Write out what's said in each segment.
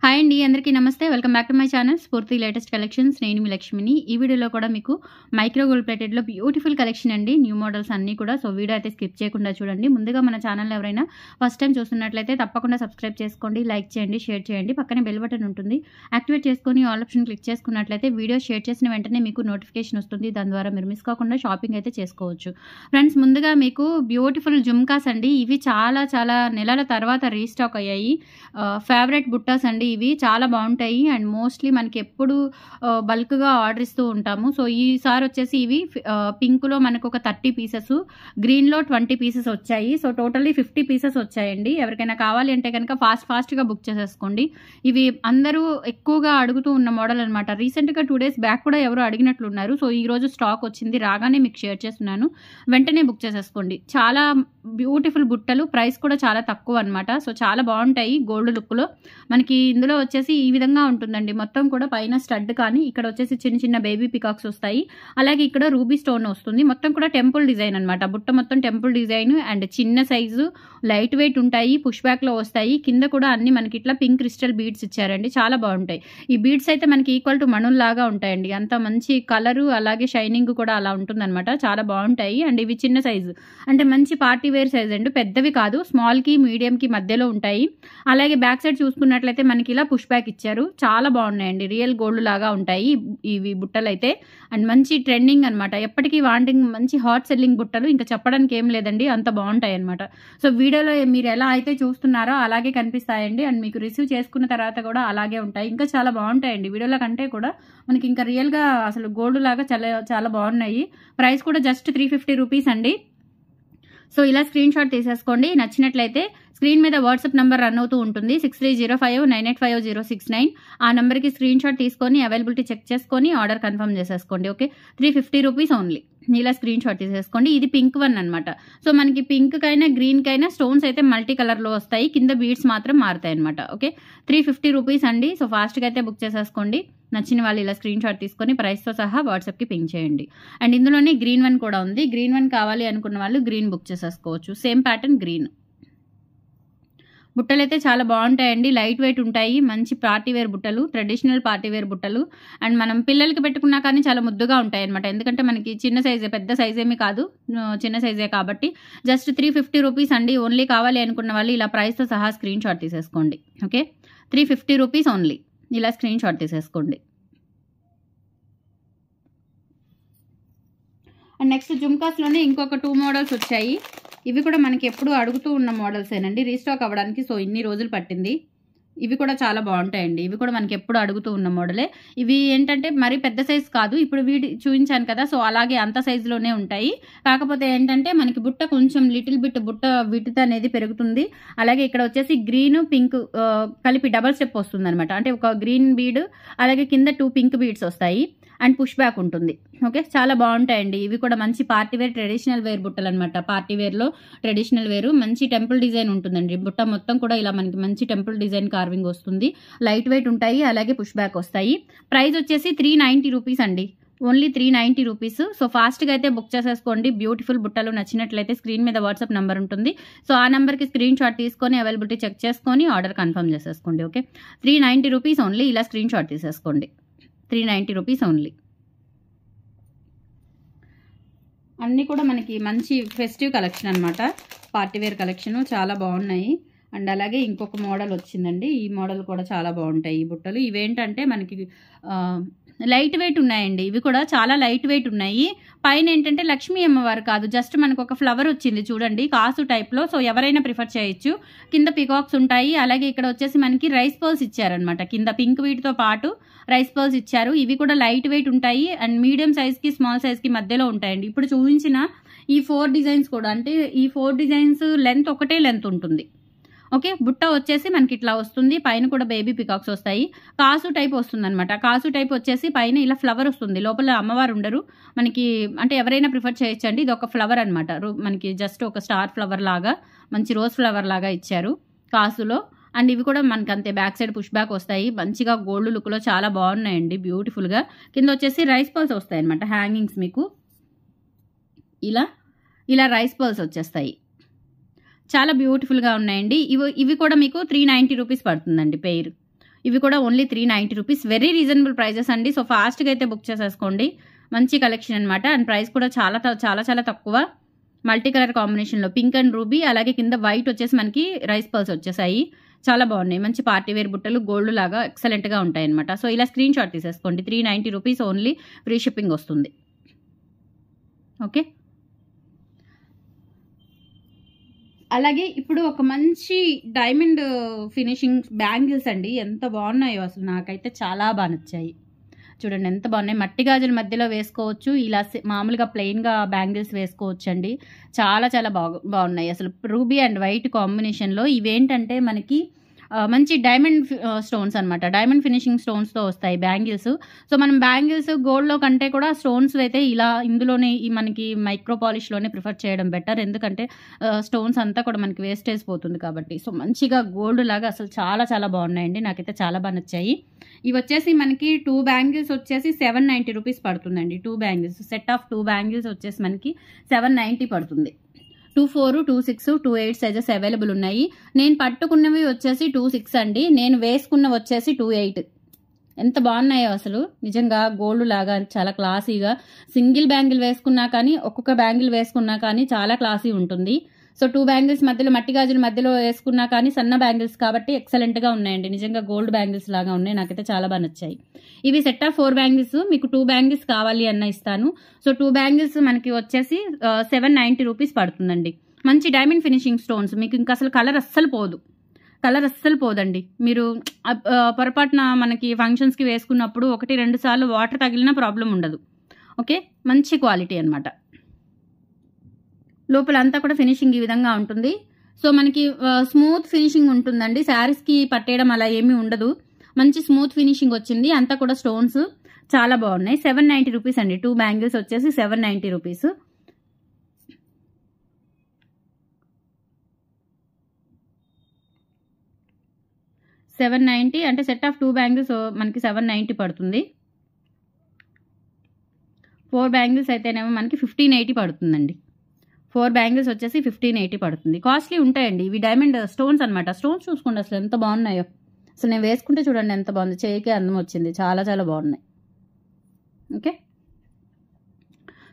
Hi అండి, అందరికీ నమస్తే. Welcome back to my channel స్ఫూర్తి లేటెస్ట్ కలెక్షన్స్. నేను మీ లక్ష్మిని. ఈ వీడియోలో కూడా మీకు మైక్రో గోల్డ్ ప్లేటెడ్లో బ్యూటిఫుల్ కలెక్షన్ అండి, న్యూ మోడల్స్ అన్నీ కూడా. సో వీడియో అయితే స్కిప్ చేయకుండా చూడండి. ముందుగా మన ఛానల్ ఎవరైనా ఫస్ట్ టైం చూస్తున్నట్లయితే తప్పకుండా సబ్స్క్రైబ్ చేసుకోండి, లైక్ చేయండి, షేర్ చేయండి. పక్కనే బెల్ బటన్ ఉంటుంది, యాక్టివేట్ చేసుకొని ఆల్ ఆప్షన్ క్లిక్ చేసుకున్నట్లయితే వీడియో షేర్ చేసిన వెంటనే మీకు నోటిఫికేషన్ వస్తుంది. దాని ద్వారా మీరు మిస్ కాకుండా షాపింగ్ అయితే చేసుకోవచ్చు. ఫ్రెండ్స్, ముందుగా మీకు బ్యూటిఫుల్ జుమ్కాస్ అండి. ఇవి చాలా చాలా నెలల తర్వాత రీస్టాక్ అయ్యాయి. ఫేవరెట్ బుట్టాస్ అండి. ఇవి చాలా బాగుంటాయి అండ్ మోస్ట్లీ మనకి ఎప్పుడు బల్క్గా ఆర్డర్ ఇస్తూ ఉంటాము. సో ఈసారి వచ్చేసి ఇవి పింక్లో మనకు ఒక 30 పీసెస్, గ్రీన్లో 20 పీసెస్ వచ్చాయి. సో టోటల్లీ 50 పీసెస్ వచ్చాయండి. ఎవరికైనా కావాలి అంటే కనుక ఫాస్ట్గా బుక్ చేసేసుకోండి. ఇవి అందరూ ఎక్కువగా అడుగుతూ ఉన్న మోడల్ అనమాట. రీసెంట్గా 2 days బ్యాక్ కూడా ఎవరు అడిగినట్లున్నారు. సో ఈరోజు స్టాక్ వచ్చింది, రాగానే మీకు షేర్ చేస్తున్నాను. వెంటనే బుక్ చేసేసుకోండి. చాలా బ్యూటిఫుల్ బుట్టలు, ప్రైస్ కూడా చాలా తక్కువ అనమాట. సో చాలా బాగుంటాయి గోల్డ్ లుక్లో. మనకి ఇందులో వచ్చేసి ఈ విధంగా ఉంటుందండి. మొత్తం కూడా పైన స్టడ్, కానీ ఇక్కడ వచ్చేసి చిన్న చిన్న బేబీ పికాక్స్ వస్తాయి. అలాగే ఇక్కడ రూబీ స్టోన్ వస్తుంది. మొత్తం కూడా టెంపుల్ డిజైన్ అనమాట. బుట్ట మొత్తం టెంపుల్ డిజైన్ అండ్ చిన్న సైజు, లైట్ వెయిట్ ఉంటాయి, పుష్ బ్యాక్ లో వస్తాయి. కింద కూడా అన్ని మనకి ఇట్లా పింక్ క్రిస్టల్ బీడ్స్ ఇచ్చారండి, చాలా బాగుంటాయి. ఈ బీడ్స్ అయితే మనకి ఈక్వల్ టు మణుల్లాగా ఉంటాయండి. అంత మంచి కలరు, అలాగే షైనింగ్ కూడా అలా ఉంటుందన్నమాట. చాలా బాగుంటాయి. అండ్ ఇవి చిన్న సైజు, అంటే మంచి పార్టీ వేర్ సైజ్ అండి, పెద్దవి కాదు, స్మాల్ కి మీడియం కి మధ్యలో ఉంటాయి. అలాగే బ్యాక్ సైడ్ చూసుకున్నట్లయితే మనకి ఇలా పుష్ బ్యాక్ ఇచ్చారు. చాలా బాగున్నాయండి, రియల్ గోల్డ్ లాగా ఉంటాయి ఇవి బుట్టలు అయితే. అండ్ మంచి ట్రెండింగ్ అనమాట, ఎప్పటికీ వాంటింగ్, మంచి హాట్ సెల్లింగ్ బుట్టలు. ఇంకా చెప్పడానికి ఏం లేదండి, అంత బాగుంటాయి అనమాట. సో వీడియోలో మీరు ఎలా అయితే చూస్తున్నారో అలాగే కనిపిస్తాయండి. అండ్ మీకు రిసీవ్ చేసుకున్న తర్వాత కూడా అలాగే ఉంటాయి. ఇంకా చాలా బాగుంటాయండి, వీడియోలో కంటే కూడా మనకి ఇంకా రియల్గా అసలు గోల్డ్ లాగా చాలా చాలా బాగున్నాయి. ప్రైస్ కూడా జస్ట్ 350 రూపీస్ అండి. సో ఇలా స్క్రీన్ షాట్ తీసేసుకోండి. నచ్చినట్లయితే స్క్రీన్ మీద వాట్సాప్ నెంబర్ రన్ అవుతూ ఉంటుంది, 6305985069. ఆ నెంబర్కి స్క్రీన్ షాట్ తీసుకొని అవైలబిలిటీ చెక్ చేసుకొని ఆర్డర్ కన్ఫర్మ్ చేసేసుకోండి. Okay, 350 rupees only. ఇలా స్క్రీన్ షాట్ తీసేసుకోండి. ఇది పింక్ వన్ అనమాట. సో మనకి పింక్ కైనా గ్రీన్ కైనా స్టోన్స్ అయితే మల్టీ కలర్లో వస్తాయి, కింద బీడ్స్ మాత్రం మారుతాయి అనమాట. ఓకే, 350 రూపీస్ అండి. సో ఫాస్ట్గా అయితే బుక్ చేసేసుకోండి. నచ్చిన వాళ్ళు ఇలా స్క్రీన్ షాట్ తీసుకొని ప్రైస్తో సహా వాట్సాప్కి పింక్ చేయండి. అండ్ ఇందులోనే గ్రీన్ వన్ కూడా ఉంది. గ్రీన్ వన్ కావాలి అనుకున్న వాళ్ళు గ్రీన్ బుక్ చేసేసుకోవచ్చు. Same pattern green. బుట్టలు అయితే చాలా బాగుంటాయండి, లైట్ వెయిట్ ఉంటాయి, మంచి పార్టీ వేర్ బుట్టలు, ట్రెడిషనల్ పార్టీ వేర్ బుట్టలు. అండ్ మనం పిల్లలకి పెట్టుకున్నా కానీ చాలా ముద్దుగా ఉంటాయి అనమాట. ఎందుకంటే మనకి చిన్న సైజే, పెద్ద సైజ్ ఏమీ కాదు, చిన్న సైజే కాబట్టి జస్ట్ 350 రూపీస్ అండి. ఓన్లీ కావాలి అనుకున్న వాళ్ళు ఇలా ప్రైస్తో సహా స్క్రీన్ షాట్ తీసేసుకోండి. Okay, 350 rupees only. ఇలా స్క్రీన్ షాట్ తీసేసుకోండి. అండ్ నెక్స్ట్ జుమ్కాస్లోనే ఇంకొక 2 మోడల్స్ వచ్చాయి. ఇవి కూడా మనకి ఎప్పుడు అడుగుతూ ఉన్న మోడల్స్ ఏనండి, రీస్టాక్ అవ్వడానికి. సో ఇన్ని రోజులు పట్టింది. ఇవి కూడా చాలా బాగుంటాయండి. ఇవి కూడా మనకి ఎప్పుడు అడుగుతూ ఉన్న మోడలే. ఇవి ఏంటంటే మరీ పెద్ద సైజ్ కాదు, ఇప్పుడు చూపించాను కదా, సో అలాగే అంత సైజులోనే ఉంటాయి. కాకపోతే ఏంటంటే మనకి బుట్ట కొంచెం లిటిల్ బిట్ బుట్ట విడ్త్ అనేది పెరుగుతుంది. అలాగే ఇక్కడ వచ్చేసి గ్రీన్ పింక్ కలిపి డబల్ స్టెప్ వస్తుంది అనమాట. అంటే ఒక గ్రీన్ బీడ్, అలాగే కింద 2 పింక్ బీడ్స్ వస్తాయి అండ్ పుష్ బ్యాక్ ఉంటుంది. ఓకే, చాలా బాగుంటాయండి. ఇవి కూడా మంచి పార్టీ వేర్, ట్రెడిషనల్ వేర్ బుట్టలు అనమాట. పార్టీ వేర్లో ట్రెడిషనల్ వేర్, మంచి టెంపుల్ డిజైన్ ఉంటుందండి. బుట్ట మొత్తం కూడా ఇలా మనకి మంచి టెంపుల్ డిజైన్ కార్వింగ్ వస్తుంది. లైట్ వెయిట్ ఉంటాయి, అలాగే పుష్ బ్యాక్ వస్తాయి. ప్రైస్ వచ్చేసి 390 రూపీస్ అండి, ఓన్లీ 390 రూపీస్. సో ఫాస్ట్గా అయితే బుక్ చేసేసుకోండి. బ్యూటిఫుల్ బుట్టలు నచ్చినట్లయితే స్క్రీన్ మీద వాట్సాప్ నెంబర్ ఉంటుంది. సో ఆ నెంబర్కి స్క్రీన్ షాట్ తీసుకొని అవైలబిలిటీ చెక్ చేసుకొని ఆర్డర్ కన్ఫర్మ్ చేసేసుకోండి. Okay, 390 rupees only. ఇలా స్క్రీన్ షాట్ తీసేసుకోండి. 390 రూపీస్ ఓన్లీ. అన్నీ కూడా మనకి మంచి ఫెస్టివ్ కలెక్షన్ అనమాట, పార్టీవేర్ కలెక్షన్, చాలా బాగున్నాయి. అండ్ అలాగే ఇంకొక మోడల్ వచ్చిందండి. ఈ మోడల్ కూడా చాలా బాగుంటాయి ఈ బుట్టలు. ఇవేంటంటే మనకి లైట్ వెయిట్ ఉన్నాయండి. ఇవి కూడా చాలా లైట్ వెయిట్ ఉన్నాయి. పైన ఏంటంటే లక్ష్మీ అమ్మవారు కాదు, జస్ట్ మనకు ఒక ఫ్లవర్ వచ్చింది చూడండి, కాసు టైప్లో. సో ఎవరైనా ప్రిఫర్ చేయొచ్చు. కింద పికాక్స్ ఉంటాయి. అలాగే ఇక్కడ వచ్చేసి మనకి రైస్ పర్ల్స్ ఇచ్చారనమాట. కింద పింక్ వీటితో పాటు రైస్ పర్ల్స్ ఇచ్చారు. ఇవి కూడా లైట్ వెయిట్ ఉంటాయి అండ్ మీడియం సైజ్కి స్మాల్ సైజ్కి మధ్యలో ఉంటాయండి. ఇప్పుడు చూపించిన ఈ 4 డిజైన్స్ కూడా, అంటే ఈ 4 డిజైన్స్ లెంత్ ఒకటే లెంత్ ఉంటుంది. ఓకే, బుట్ట వచ్చేసి మనకి ఇట్లా వస్తుంది. పైన కూడా బేబీ పికాక్స్ వస్తాయి. కాసు టైప్ వస్తుంది అనమాట. కాసు టైప్ వచ్చేసి పైన ఇలా ఫ్లవర్ వస్తుంది, లోపల అమ్మవారు ఉండరు మనకి. అంటే ఎవరైనా ప్రిఫర్ చేయొచ్చండి. ఇది ఒక ఫ్లవర్ అనమాట, మనకి జస్ట్ ఒక స్టార్ ఫ్లవర్ లాగా, మంచి రోజ్ ఫ్లవర్ లాగా ఇచ్చారు కాసులో. అండ్ ఇవి కూడా మనకి అంతే, బ్యాక్ సైడ్ పుష్ బ్యాక్ వస్తాయి. మంచిగా గోల్డ్ లుక్లో చాలా బాగున్నాయండి, బ్యూటిఫుల్గా. కింద వచ్చేసి రైస్ పర్ల్స్ వస్తాయి అనమాట, హ్యాంగింగ్స్. మీకు ఇలా రైస్ పర్ల్స్ వచ్చేస్తాయి. చాలా బ్యూటిఫుల్గా ఉన్నాయండి. ఇవి కూడా మీకు 390 రూపీస్ పడుతుందండి పెయిర్. ఇవి కూడా only 390 rupees. Very reasonable prices అండి. సో ఫాస్ట్గా అయితే బుక్ చేసేసుకోండి. మంచి కలెక్షన్ అనమాట. అండ్ ప్రైస్ కూడా చాలా చాలా చాలా తక్కువ. మల్టీ కలర్ కాంబినేషన్లో పింక్ అండ్ రూబీ, అలాగే కింద వైట్ వచ్చేసి మనకి రైస్ పర్ల్స్ వచ్చేసాయి. చాలా బాగున్నాయి. మంచి పార్టీ వేర్ బుట్టలు గోల్డ్ లాగా ఎక్సలెంట్గా ఉంటాయి అనమాట. సో ఇలా స్క్రీన్ షాట్ తీసేసుకోండి. 390 రూపీస్ ఓన్లీ, ఫ్రీ షిప్పింగ్ వస్తుంది. ఓకే, అలాగే ఇప్పుడు ఒక మంచి డైమండ్ ఫినిషింగ్ బ్యాంగిల్స్ అండి. ఎంత బాగున్నాయో అసలు, నాకైతే చాలా బాగా నచ్చాయి. చూడండి ఎంత బాగున్నాయి. మట్టి గాజుల మధ్యలో వేసుకోవచ్చు, ఇలా మామూలుగా ప్లెయిన్గా బ్యాంగిల్స్ వేసుకోవచ్చు అండి. చాలా చాలా బాగున్నాయి అసలు. రూబీ అండ్ వైట్ కాంబినేషన్లో ఇవేంటంటే మనకి మంచి డైమండ్ స్టోన్స్ అనమాట. డైమండ్ ఫినిషింగ్ స్టోన్స్తో వస్తాయి బ్యాంగిల్స్. సో మనం బ్యాంగిల్స్ గోల్డ్లో కంటే కూడా స్టోన్స్ అయితే ఇలా ఇందులోనే మనకి మైక్రో పాలిష్లోనే ప్రిఫర్ చేయడం బెటర్. ఎందుకంటే స్టోన్స్ అంతా కూడా మనకి వేస్టేజ్ పోతుంది కాబట్టి. సో మంచిగా గోల్డ్ లాగా అసలు చాలా చాలా బాగున్నాయండి. నాకైతే చాలా బాగా నచ్చాయి. ఇవి వచ్చేసి మనకి 2 బ్యాంగిల్స్ వచ్చేసి 790 రూపీస్ పడుతుందండి. 2 బ్యాంగిల్స్, సెట్ ఆఫ్ 2 బ్యాంగిల్స్ వచ్చేసి మనకి 790 పడుతుంది. 24, 26, 28 సైజెస్ అవైలబుల్ ఉన్నాయి. నేను పట్టుకున్నవి వచ్చేసి 26 అండి. నేను వేసుకున్నవి వచ్చేసి 28. ఎంత బాగున్నాయో అసలు, నిజంగా గోల్డ్ లాగా చాలా క్లాసీగా. సింగిల్ బ్యాంగిల్ వేసుకున్నా కానీ, ఒక్కొక్క బ్యాంగిల్ వేసుకున్నా కానీ చాలా క్లాసీ ఉంటుంది. సో 2 బ్యాంగిల్స్ మధ్యలో మట్టి గాజుల మధ్యలో వేసుకున్నా కానీ సన్న బ్యాంగిల్స్ కాబట్టి ఎక్సలెంట్గా ఉన్నాయండి. నిజంగా గోల్డ్ బ్యాంగిల్స్ లాగా ఉన్నాయి. నాకైతే చాలా బాగా నచ్చాయి. ఇవి సెట్ ఆఫ్ 4 బ్యాంగిల్స్. మీకు 2 బ్యాంగిల్స్ కావాలి అన్న ఇస్తాను. సో 2 బ్యాంగిల్స్ మనకి వచ్చేసి 790 రూపీస్ పడుతుందండి. మంచి డైమండ్ ఫినిషింగ్ స్టోన్స్. మీకు ఇంకా అసలు కలర్ అస్సలు పోదండి. మీరు పొరపాటున మనకి ఫంక్షన్స్కి వేసుకున్నప్పుడు 1-2 సార్లు వాటర్ తగిలినా ప్రాబ్లం ఉండదు. ఓకే, మంచి క్వాలిటీ అనమాట. లోపల అంతా కూడా ఫినిషింగ్ ఈ విధంగా ఉంటుంది. సో మనకి స్మూత్ ఫినిషింగ్ ఉంటుందండి. శారీస్కి పట్టేయడం అలా ఏమీ ఉండదు. మంచి స్మూత్ ఫినిషింగ్ వచ్చింది. అంతా కూడా స్టోన్స్ చాలా బాగున్నాయి. 790 రూపీస్ అండి. 2 బ్యాంగిల్స్ వచ్చేసి 790 రూపీస్. $790 అంటే సెట్ ఆఫ్ 2 బ్యాంగిల్స్ మనకి 790 పడుతుంది. 4 బ్యాంగిల్స్ అయితేనేమో మనకి 1580 పడుతుందండి. 4 బ్యాంగిల్స్ వచ్చేసి 1580 పడుతుంది. కాస్ట్లీ ఉంటాయండి. ఇవి డైమండ్ స్టోన్స్ అనమాట. స్టోన్స్ చూసుకోండి అసలు ఎంత బాగున్నాయో. అసలు నేను వేసుకుంటే చూడండి ఎంత బాగుంది. చేయికే అందం వచ్చింది. చాలా చాలా బాగున్నాయి. Okay,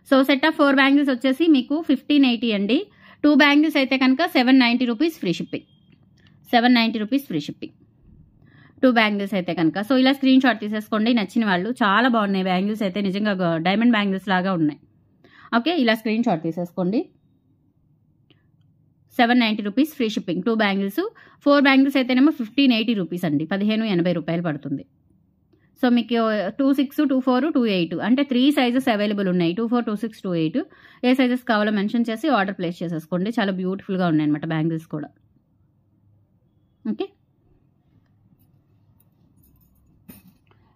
so set of 4 bangles వచ్చేసి మీకు 1580 అండి. 2 బ్యాంగిల్స్ అయితే కనుక 790 rupees free shipping. 790 rupees free shipping 2 bangles అయితే కనుక. సో ఇలా స్క్రీన్ షాట్ తీసేసుకోండి నచ్చిన వాళ్ళు. చాలా బాగున్నాయి బ్యాంగిల్స్ అయితే, నిజంగా డైమండ్ బ్యాంగిల్స్ లాగా ఉన్నాయి. ఓకే, ఇలా స్క్రీన్ షాట్ తీసేసుకోండి. 790 rupees free shipping. 2 bangles. 4 bangles అయితేనేమో 1580 రూపీస్ అండి. 1580 రూపాయలు పడుతుంది. సో మీకు 26, 24, 28 అంటే 3 సైజెస్ అవైలబుల్ ఉన్నాయి. 24, 26, 28 ఏ సైజెస్ కావాలో మెన్షన్ చేసి ఆర్డర్ ప్లేస్ చేసేసుకోండి. చాలా బ్యూటిఫుల్గా ఉన్నాయి అనమాట బ్యాంగిల్స్ కూడా. ఓకే,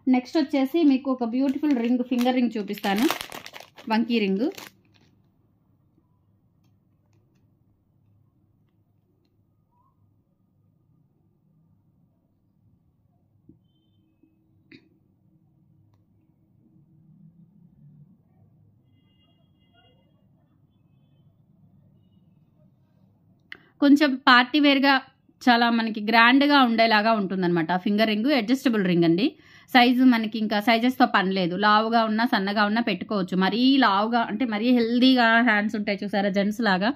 నెక్స్ట్ వచ్చేసి మీకు ఒక బ్యూటిఫుల్ రింగ్, ఫింగర్ రింగ్ చూపిస్తాను. వంకీ రింగ్. కొంచెం పార్టీ వేర్గా చాలా మనకి గ్రాండ్గా ఉండేలాగా ఉంటుందన్నమాట. ఫింగర్ రింగ్ అడ్జస్టబుల్ రింగ్ అండి. సైజు మనకి ఇంకా సైజెస్తో పని లేదు. లావుగా ఉన్నా సన్నగా ఉన్నా పెట్టుకోవచ్చు. మరీ లావుగా అంటే మరీ హెల్దీగా హ్యాండ్స్ ఉంటాయి చూసారా జెంట్స్ లాగా.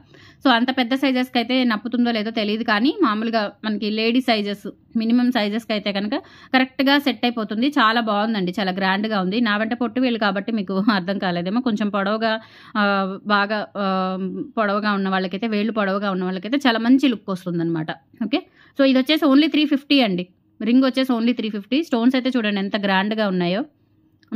సో అంత పెద్ద సైజెస్కి అయితే నప్పుతుందో లేదో తెలియదు, కానీ మామూలుగా మనకి లేడీ సైజెస్ మినిమం సైజెస్కి అయితే కనుక కరెక్ట్గా సెట్ అయిపోతుంది. చాలా బాగుందండి, చాలా గ్రాండ్గా ఉంది. నా వెంట పొట్టు వేలు కాబట్టి మీకు అర్థం కాలేదేమో. కొంచెం పొడవుగా బాగా పొడవుగా ఉన్న వాళ్ళకైతే, వేళ్ళు పొడవుగా ఉన్న వాళ్ళకైతే చాలా మంచి లుక్ వస్తుంది అనమాట. ఓకే, సో ఇది వచ్చేసి ఓన్లీ 350 అండి. రింగ్ వచ్చేసి ఓన్లీ 350. స్టోన్స్ అయితే చూడండి ఎంత గ్రాండ్గా ఉన్నాయో.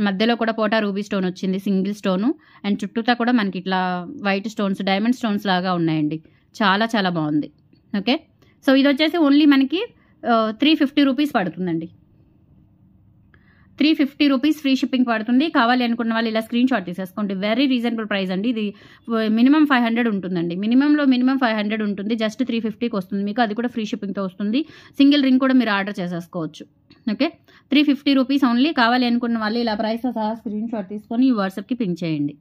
మధ్యలో కూడా పోటా రూబీ స్టోన్ వచ్చింది, సింగిల్ స్టోను. అండ్ చుట్టూతా కూడా మనకి ఇట్లా వైట్ స్టోన్స్, డైమండ్ స్టోన్స్ లాగా ఉన్నాయండి. చాలా చాలా బాగుంది. ఓకే, సో ఇది వచ్చేసి ఓన్లీ మనకి 350 రూపీస్ పడుతుందండి. 350 రూపీస్ ఫ్రీ షిప్పింగ్ పడుతుంది. కావాలి అనుకున్న వాళ్ళు ఇలా స్క్రీన్ షాట్ తీసేసుకోండి. వెరీ రీజనబుల్ ప్రైస్ అండి. ఇది మినిమం 500 ఉంటుందండి. మినిమం 500 ఉంటుంది. జస్ట్ 350కి వస్తుంది మీకు. అది కూడా ఫ్రీ షిప్పింగ్తో వస్తుంది. సింగిల్ రింగ్ కూడా మీరు ఆర్డర్ చేసేసుకోవచ్చు. Okay, 350 rupees only. కావాలి అనుకున్న వాళ్ళు ఇలా ప్రైస్తో సహా స్క్రీన్ షాట్ తీసుకొని వాట్సాప్కి పింక్ చేయండి.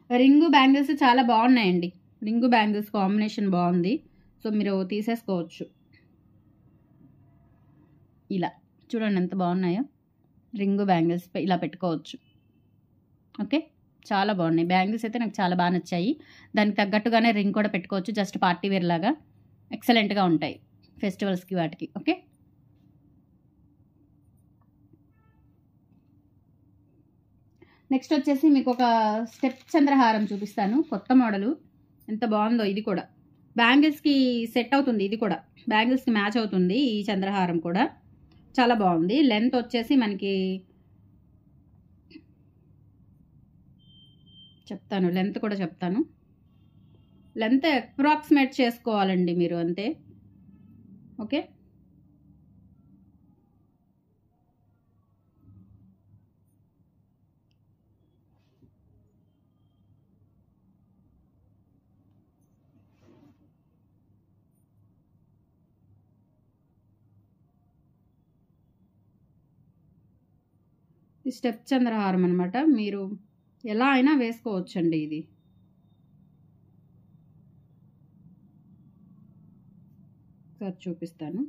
రింగు బ్యాంగిల్స్ చాలా బాగున్నాయండి. రింగు బ్యాంగిల్స్ కాంబినేషన్ బాగుంది. సో మీరు తీసేసుకోవచ్చు. ఇలా చూడండి ఎంత బాగున్నాయో, రింగు బ్యాంగిల్స్ ఇలా పెట్టుకోవచ్చు. ఓకే, చాలా బాగున్నాయి బ్యాంగిల్స్ అయితే, నాకు చాలా బాగా నచ్చాయి. దానికి తగ్గట్టుగానే రింగ్ కూడా పెట్టుకోవచ్చు, జస్ట్ పార్టీ వేర్ లాగా ఎక్సలెంట్గా ఉంటాయి ఫెస్టివల్స్కి వాటికి. ఓకే, నెక్స్ట్ వచ్చేసి మీకు ఒక స్టెప్ చంద్రహారం చూపిస్తాను, కొత్త మోడలు. ఎంత బాగుందో, ఇది కూడా బ్యాంగిల్స్కి సెట్ అవుతుంది, ఇది కూడా బ్యాంగిల్స్కి మ్యాచ్ అవుతుంది. ఈ చంద్రహారం కూడా చాలా బాగుంది. లెంత్ వచ్చేసి మనకి చెప్తాను, లెంత్ కూడా చెప్తాను. లెంత్ అప్రాక్సిమేట్ చేసుకోవాలండి మీరు, అంతే. ఓకే, ఈ స్టెప్ చంద్రహారం అనమాట. మీరు ఎలా అయినా వేసుకోవచ్చండి. ఇది ఒకసారి చూపిస్తాను.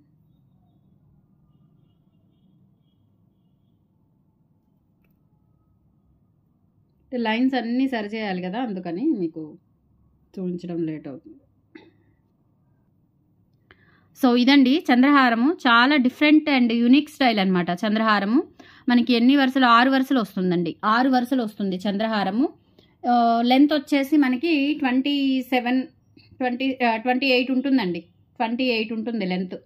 లైన్స్ అన్నీ సరి చేయాలి కదా, అందుకని మీకు చూపించడం లేట్ అవుతుంది. సో ఇదండి చంద్రహారము, చాలా డిఫరెంట్ అండ్ యూనిక్ స్టైల్ అనమాట. చంద్రహారము మనకి ఎన్ని వరుసలు, 6 వరుసలు వస్తుందండి, 6 వరుసలు వస్తుంది చంద్రహారము. లెంత్ వచ్చేసి మనకి 28 ఉంటుందండి, 28 ఉంటుంది లెంత్,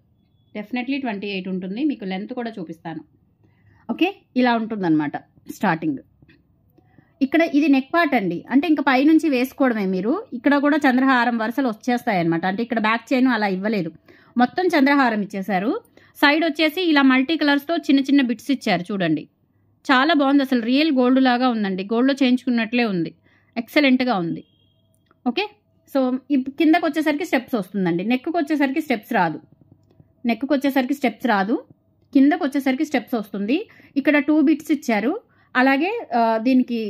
డెఫినెట్లీ 28 ఉంటుంది. మీకు లెంత్ కూడా చూపిస్తాను. ఓకే, ఇలా ఉంటుందన్నమాట స్టార్టింగ్. ఇక్కడ ఇది నెక్ పార్ట్ అండి, అంటే ఇంకా పైనుంచి వేసుకోవడమే మీరు. ఇక్కడ కూడా చంద్రహారం వరుసలు వచ్చేస్తాయి అనమాట, అంటే ఇక్కడ బ్యాక్ చైన్ అలా ఇవ్వలేదు, మొత్తం చంద్రహారం ఇచ్చేశారు. సైడ్ వచ్చేసి ఇలా మల్టీ కలర్స్తో చిన్న చిన్న బిట్స్ ఇచ్చారు, చూడండి చాలా బాగుంది. అసలు రియల్ గోల్డ్ లాగా ఉందండి, గోల్డ్లో చేయించుకున్నట్లే ఉంది, ఎక్సలెంట్గా ఉంది. ఓకే, సో కిందకు వచ్చేసరికి స్టెప్స్ వస్తుందండి, నెక్కు వచ్చేసరికి స్టెప్స్ రాదు, కిందకు వచ్చేసరికి స్టెప్స్ వస్తుంది. ఇక్కడ 2 బిట్స్ ఇచ్చారు, అలాగే దీనికి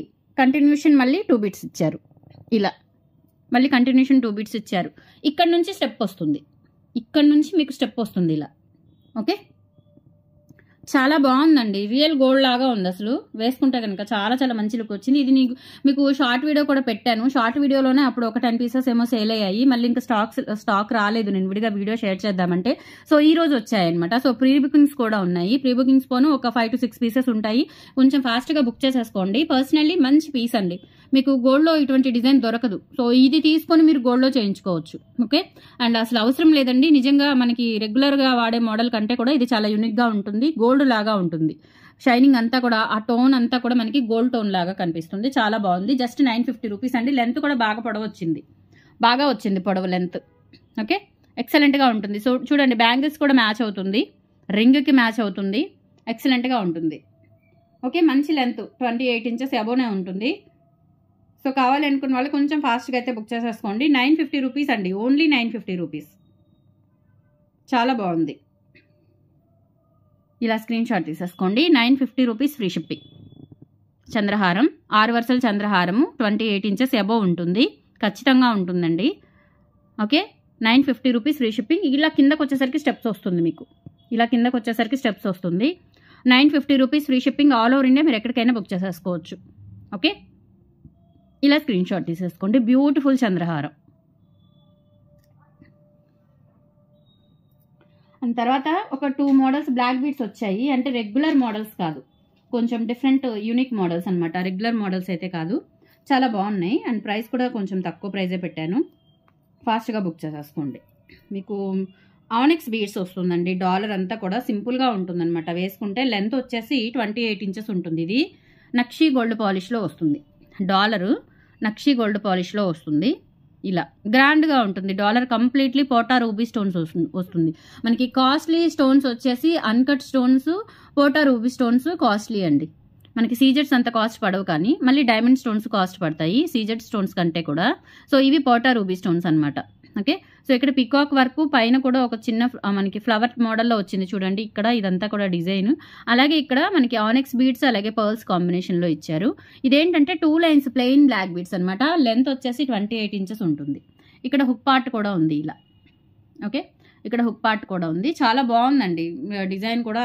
కంటిన్యూషన్ మళ్ళీ 2 బిట్స్ ఇచ్చారు. ఇలా మళ్ళీ కంటిన్యూషన్ 2 బిట్స్ ఇచ్చారు. ఇక్కడ నుంచి స్టెప్ వస్తుంది, ఇక్కడ నుంచి మీకు స్టెప్ వస్తుంది ఇలా. ఓకే, చాలా బాగుందండి, రియల్ గోల్డ్ లాగా ఉంది. అసలు వేసుకుంటే కనుక చాలా చాలా మంచి లుక్ వచ్చింది. ఇది మీకు షార్ట్ వీడియో కూడా పెట్టాను, షార్ట్ వీడియోలోనే అప్పుడు ఒక 10 పీసెస్ ఏమో సేల్ అయ్యాయి, మళ్ళీ ఇంకా స్టాక్ రాలేదు, నేను విడిగా వీడియో షేర్ చేద్దామంటే. సో ఈ రోజు వచ్చాయన్నమాట. సో ప్రీ బుకింగ్స్ కూడా ఉన్నాయి, ప్రీ బుకింగ్స్ పోను ఒక 5 to 6 పీసెస్ ఉంటాయి, కొంచెం ఫాస్ట్గా బుక్ చేసేసుకోండి. పర్సనల్లీ మంచి పీస్ అండి, మీకు గోల్డ్లో ఇటువంటి డిజైన్ దొరకదు. సో ఇది తీసుకొని మీరు గోల్డ్లో చేయించుకోవచ్చు. ఓకే, అండ్ అసలు అవసరం లేదండి, నిజంగా మనకి రెగ్యులర్గా వాడే మోడల్ కంటే కూడా ఇది చాలా యూనిక్గా ఉంటుంది, గోల్డ్ లాగా ఉంటుంది. షైనింగ్ అంతా కూడా, ఆ టోన్ అంతా కూడా మనకి గోల్డ్ టోన్ లాగా కనిపిస్తుంది, చాలా బాగుంది. జస్ట్ 950 రూపీస్ అండి. లెంత్ కూడా బాగా వచ్చింది పొడవు లెంత్. ఓకే, ఎక్సలెంట్గా ఉంటుంది. సో చూడండి, బ్యాంగిల్స్ కూడా మ్యాచ్ అవుతుంది, రింగ్కి మ్యాచ్ అవుతుంది, ఎక్సలెంట్గా ఉంటుంది. ఓకే, మంచి లెంత్ 28 ఇంచెస్ అబోనే ఉంటుంది. సో కావాలి అనుకున్న వాళ్ళు కొంచెం ఫాస్ట్గా అయితే బుక్ చేసేసుకోండి. 950 రూపీస్ అండి, ఓన్లీ 950 రూపీస్, చాలా బాగుంది. ఇలా స్క్రీన్ షాట్ తీసేసుకోండి. 950 రూపీస్ ఫ్రీ షిప్పింగ్. చంద్రహారం 6 వరుసల చంద్రహారము, 28 ఇంచెస్ అబోవ్ ఉంటుంది, ఖచ్చితంగా ఉంటుందండి. Okay, 950 rupees free shipping. ఇలా కిందకు వచ్చేసరికి స్టెప్స్ వస్తుంది, మీకు ఇలా కిందకు వచ్చేసరికి స్టెప్స్ వస్తుంది. 950 rupees free shipping, all over India మీరు ఎక్కడికైనా బుక్ చేసేసుకోవచ్చు. ఓకే, ఇలా స్క్రీన్ షాట్ తీసేసుకోండి. బ్యూటిఫుల్ చంద్రహారం. అండ్ తర్వాత ఒక 2 మోడల్స్ బ్లాక్ బీడ్స్ వచ్చాయి, అంటే రెగ్యులర్ మోడల్స్ కాదు, కొంచెం డిఫరెంట్ యూనిక్ మోడల్స్ అనమాట. రెగ్యులర్ మోడల్స్ అయితే కాదు, చాలా బాగున్నాయి. అండ్ ప్రైస్ కూడా కొంచెం తక్కువ ప్రైజే పెట్టాను, ఫాస్ట్గా బుక్ చేసేసుకోండి. మీకు ఆనిక్స్ బీడ్స్ వస్తుందండి, డాలర్ అంతా కూడా సింపుల్గా ఉంటుందన్నమాట. వేసుకుంటే లెంత్ వచ్చేసి 28 ఇంచెస్ ఉంటుంది. ఇది నక్షీ గోల్డ్ పాలిష్లో వస్తుంది, డాలరు నక్షీ గోల్డ్ పాలిష్లో వస్తుంది. ఇలా గ్రాండ్గా ఉంటుంది. డాలర్ కంప్లీట్లీ పోటా రూబీ స్టోన్స్ వస్తుంది. మనకి కాస్ట్లీ స్టోన్స్ వచ్చేసి అన్కట్ స్టోన్స్, పోటా రూబీ స్టోన్స్ కాస్ట్లీ అండి. మనకి సీజెడ్స్ అంత కాస్ట్ పడవు, కానీ మళ్ళీ డైమండ్ స్టోన్స్ కాస్ట్ పడతాయి సీజెడ్ స్టోన్స్ కంటే కూడా. సో ఇవి పోటా రూబీ స్టోన్స్ అనమాట. ఓకే, సో ఇక్కడ పికాక్ వర్క్ పైన కూడా ఒక చిన్న మనకి ఫ్లవర్ మోడల్లో వచ్చింది చూడండి, ఇక్కడ ఇదంతా కూడా డిజైన్. అలాగే ఇక్కడ మనకి ఆనిక్స్ బీడ్స్ అలాగే పర్ల్స్ కాంబినేషన్లో ఇచ్చారు. ఇదేంటంటే 2 లైన్స్ ప్లెయిన్ బ్లాక్ బీడ్స్ అనమాట. లెంత్ వచ్చేసి 28 ఇంచెస్ ఉంటుంది. ఇక్కడ హుక్ పార్ట్ కూడా ఉంది, ఇలా ఓకే, ఇక్కడ హుక్ పార్ట్ కూడా ఉంది. చాలా బాగుందండి, డిజైన్ కూడా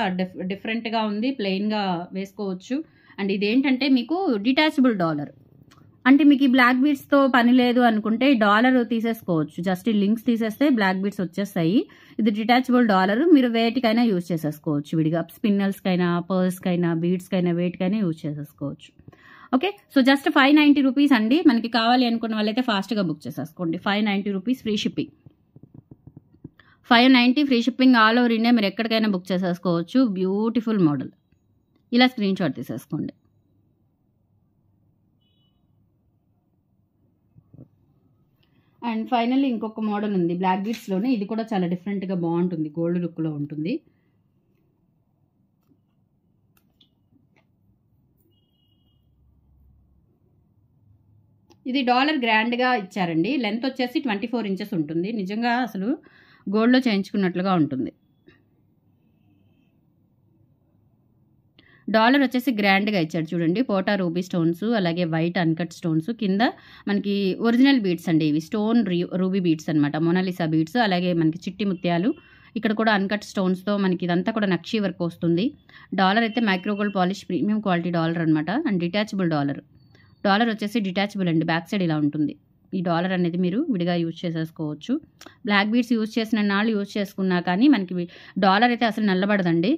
డిఫరెంట్గా ఉంది, ప్లెయిన్గా వేసుకోవచ్చు. అండ్ ఇదేంటంటే మీకు డిటాచబుల్ డాలర్, అంటే మీకు ఈ బ్లాక్ బీడ్స్తో పని లేదు అనుకుంటే ఈ డాలర్ తీసేసుకోవచ్చు. జస్ట్ ఈ లింక్స్ తీసేస్తే బ్లాక్ బీడ్స్ వచ్చేస్తాయి. ఇది డిటాచబుల్ డాలర్, మీరు వేటికైనా యూజ్ చేసేసుకోవచ్చు, విడిగా స్పిన్నల్స్కైనా, పర్స్కైనా, బీడ్స్కైనా, వేటికైనా యూజ్ చేసేసుకోవచ్చు. ఓకే, సో జస్ట్ 590 రూపీస్ అండి. మనకి కావాలి అనుకున్న వాళ్ళైతే ఫాస్ట్గా బుక్ చేసేసుకోండి. 590 rupees free shipping. 590 free shipping all over India, మీరు ఎక్కడికైనా బుక్ చేసేసుకోవచ్చు. బ్యూటిఫుల్ మోడల్, ఇలా స్క్రీన్ షాట్ తీసేసుకోండి. అండ్ ఫైనల్లీ ఇంకొక మోడల్ ఉంది బ్లాక్ బీడ్స్లోనే, ఇది కూడా చాలా డిఫరెంట్గా బాగుంటుంది, గోల్డ్ లుక్లో ఉంటుంది. ఇది డాలర్ గ్రాండ్గా ఇచ్చారండి. లెంత్ వచ్చేసి 24 ఇంచెస్ ఉంటుంది. నిజంగా అసలు గోల్డ్లో చేయించుకున్నట్లుగా ఉంటుంది. డాలర్ వచ్చేసి గ్రాండ్గా ఇచ్చాడు చూడండి. పోటా రూబీ స్టోన్స్, అలాగే వైట్ అన్కట్ స్టోన్స్, కింద మనకి ఒరిజినల్ బీడ్స్ అండి. ఇవి స్టోన్ రూబీ బీడ్స్ అనమాట, మోనాలిసా బీడ్స్. అలాగే మనకి చిట్టి ముత్యాలు, ఇక్కడ కూడా అన్కట్ స్టోన్స్తో మనకి ఇదంతా కూడా నక్షీ వర్క్ వస్తుంది. డాలర్ అయితే micro gold polish premium quality dollar అనమాట. And detachable dollar. డాలర్ వచ్చేసి డిటాచబుల్ అండి, బ్యాక్ సైడ్ ఇలా ఉంటుంది. ఈ డాలర్ అనేది మీరు విడిగా యూజ్ చేసేసుకోవచ్చు. బ్లాక్ బీడ్స్ యూజ్ చేసిన నాళ్ళు యూజ్ చేసుకున్నా కానీ మనకి డాలర్ అయితే అసలు నల్లబడదండి.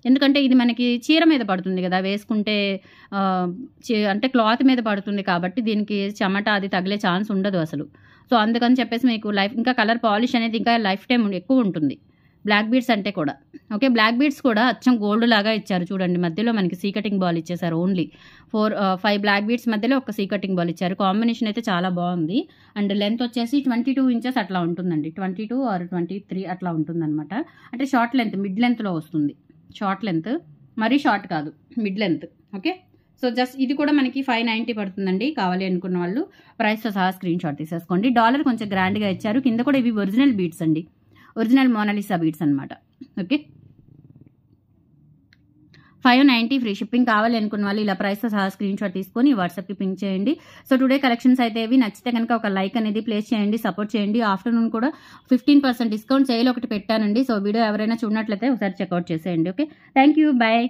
ఎందుకంటే ఇది మనకి చీర మీద పడుతుంది కదా, వేసుకుంటే అంటే క్లాత్ మీద పడుతుంది కాబట్టి దీనికి చెమట అది తగిలే ఛాన్స్ ఉండదు అసలు. సో అందుకని చెప్పేసి మీకు ఇంకా కలర్ పాలిష్ అనేది ఇంకా లైఫ్ టైం ఎక్కువ ఉంటుంది బ్లాక్ బీడ్స్ అంటే కూడా. ఓకే, బ్లాక్ బీడ్స్ కూడా అచ్చం గోల్డ్ లాగా ఇచ్చారు చూడండి. మధ్యలో మనకి సీ కటింగ్ బాల్ ఇచ్చేసారు. ఓన్లీ 5 బ్లాక్ బీడ్స్ మధ్యలో ఒక సీ కటింగ్ బాల్ ఇచ్చారు. కాంబినేషన్ అయితే చాలా బాగుంది. అండ్ లెంత్ వచ్చేసి 22 ఇంచెస్ అట్లా ఉంటుందండి, 22 ఆర్ 23 అట్లా ఉంటుందన్నమాట. అంటే షార్ట్ లెంత్, మిడ్ లెంత్లో వస్తుంది. షార్ట్ లెంత్, మరీ షార్ట్ కాదు, mid length. Okay, so just ఇది కూడా మనకి 590 పడుతుందండి. కావాలి అనుకున్న వాళ్ళు ప్రైస్తో సహా స్క్రీన్ షాట్ తీసేసుకోండి. డాలర్ కొంచెం గ్రాండ్గా ఇచ్చారు. కింద కూడా ఇవి ఒరిజినల్ బీడ్స్ అండి, ఒరిజినల్ మోనాలిసా బీడ్స్ అనమాట. Okay, 590 free shipping. కావాలి అనుకున్న వాళ్ళు ఇలా ప్రైస్తో సహా స్క్రీన్ షాట్ తీసుకొని వాట్సాప్కి పింక్ చేయండి. సో టుడే కలెక్షన్స్ అయితే ఇవి. నచ్చితే కనుక ఒక లైక్ అనేది ప్లేస్ చేయండి, సపోర్ట్ చేయండి. ఆఫ్టర్నూన్ కూడా 15% డిస్కౌంట్ సేల్ ఒకటి పెట్టానండి. సో వీడియో ఎవరైనా చూడనట్లయితే ఒకసారి చెక్అవుట్ చేసేయండి. Okay, thank you, bye.